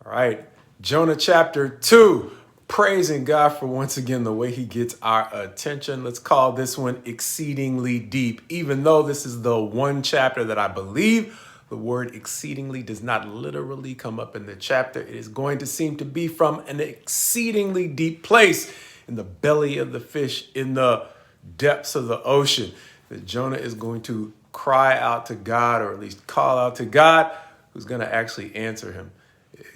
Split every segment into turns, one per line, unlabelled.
All right, Jonah chapter 2, praising God for once again the way he gets our attention. Let's call this one exceedingly deep, even though this is the one chapter that I believe the word exceedingly does not literally come up in the chapter. It is going to seem to be from an exceedingly deep place in the belly of the fish, in the depths of the ocean, that Jonah is going to cry out to God, or at least call out to God, who's going to actually answer him,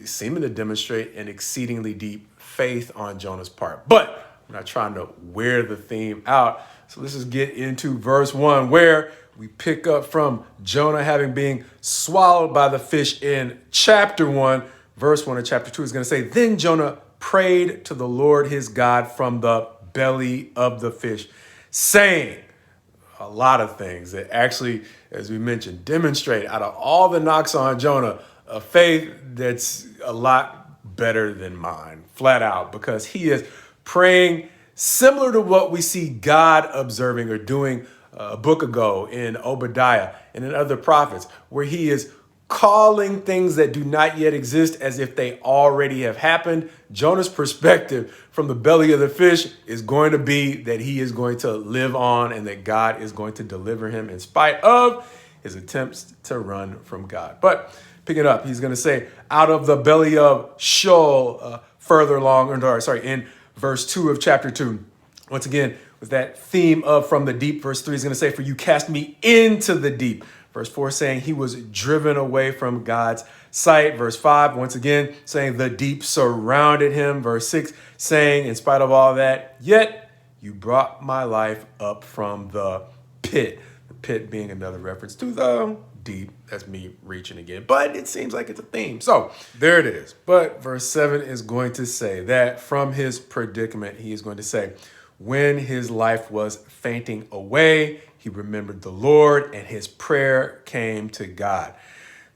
seeming to demonstrate an exceedingly deep faith on Jonah's part. But I'm not trying to wear the theme out. So let's just get into verse 1, where we pick up from Jonah having been swallowed by the fish in chapter 1. Verse 1 of chapter 2 is going to say, "Then Jonah prayed to the Lord his God from the belly of the fish, saying," a lot of things that actually, as we mentioned, demonstrate out of all the knocks on Jonah, a faith that's a lot better than mine, flat out, because he is praying similar to what we see God observing or doing a book ago in Obadiah and in other prophets, where he is calling things that do not yet exist as if they already have happened. Jonah's perspective from the belly of the fish is going to be that he is going to live on and that God is going to deliver him in spite of his attempts to run from God. But pick it up, he's going to say, out of the belly of Sheol, further along, in verse 2 of chapter 2. Once again, with that theme of from the deep. Verse 3 is going to say, "For you cast me into the deep." Verse 4 saying he was driven away from God's sight. Verse 5, once again, saying the deep surrounded him. Verse 6 saying, in spite of all that, "Yet you brought my life up from the pit." The pit being another reference to the deep. That's me reaching again, but it seems like it's a theme. So there it is. But verse 7 is going to say that from his predicament, he is going to say, when his life was fainting away, he remembered the Lord and his prayer came to God.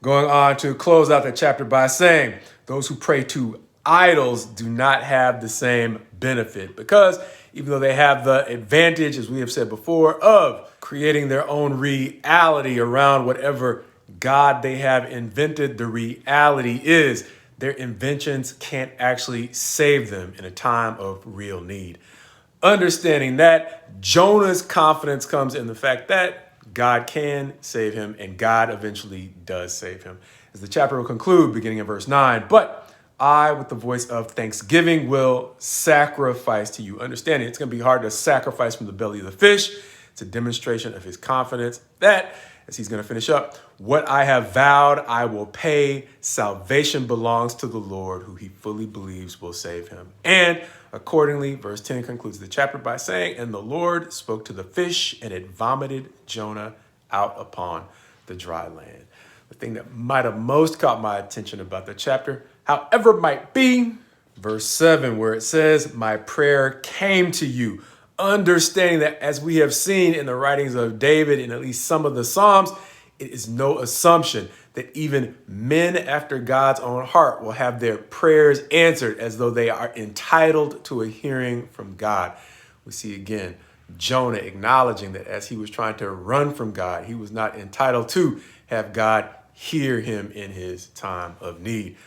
Going on to close out the chapter by saying, those who pray to idols do not have the same benefit, because even though they have the advantage, as we have said before, of creating their own reality around whatever God they have invented, the reality is their inventions can't actually save them in a time of real need. Understanding that, Jonah's confidence comes in the fact that God can save him, and God eventually does save him. As the chapter will conclude, beginning in verse 9, "But I, with the voice of thanksgiving, will sacrifice to you." Understanding it's going to be hard to sacrifice from the belly of the fish. It's a demonstration of his confidence that, as he's going to finish up, "What I have vowed, I will pay. Salvation belongs to the Lord, who he fully believes will save him." And accordingly, verse 10 concludes the chapter by saying, "And the Lord spoke to the fish, and it vomited Jonah out upon the dry land." The thing that might have most caught my attention about the chapter, however it might be, verse 7, where it says, "My prayer came to you." Understanding that, as we have seen in the writings of David and at least some of the Psalms, it is no assumption that even men after God's own heart will have their prayers answered as though they are entitled to a hearing from God. We see again Jonah acknowledging that as he was trying to run from God, he was not entitled to have God hear him in his time of need.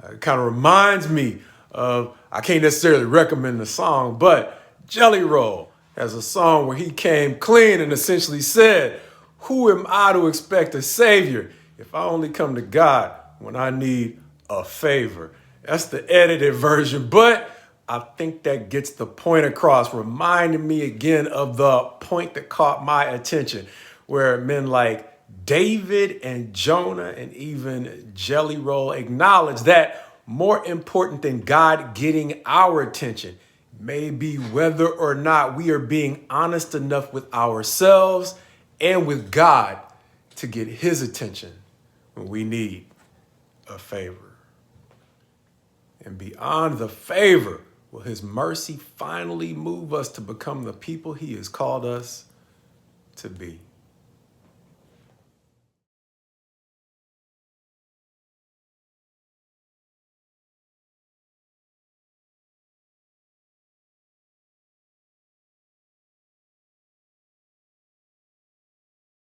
It kind of reminds me of, I can't necessarily recommend the song, but Jelly Roll has a song where he came clean and essentially said, "Who am I to expect a savior if I only come to God when I need a favor?" That's the edited version, but I think that gets the point across, reminding me again of the point that caught my attention, where men like David and Jonah and even Jelly Roll acknowledge that more important than God getting our attention may be whether or not we are being honest enough with ourselves and with God to get his attention when we need a favor. And beyond the favor, will his mercy finally move us to become the people he has called us to be?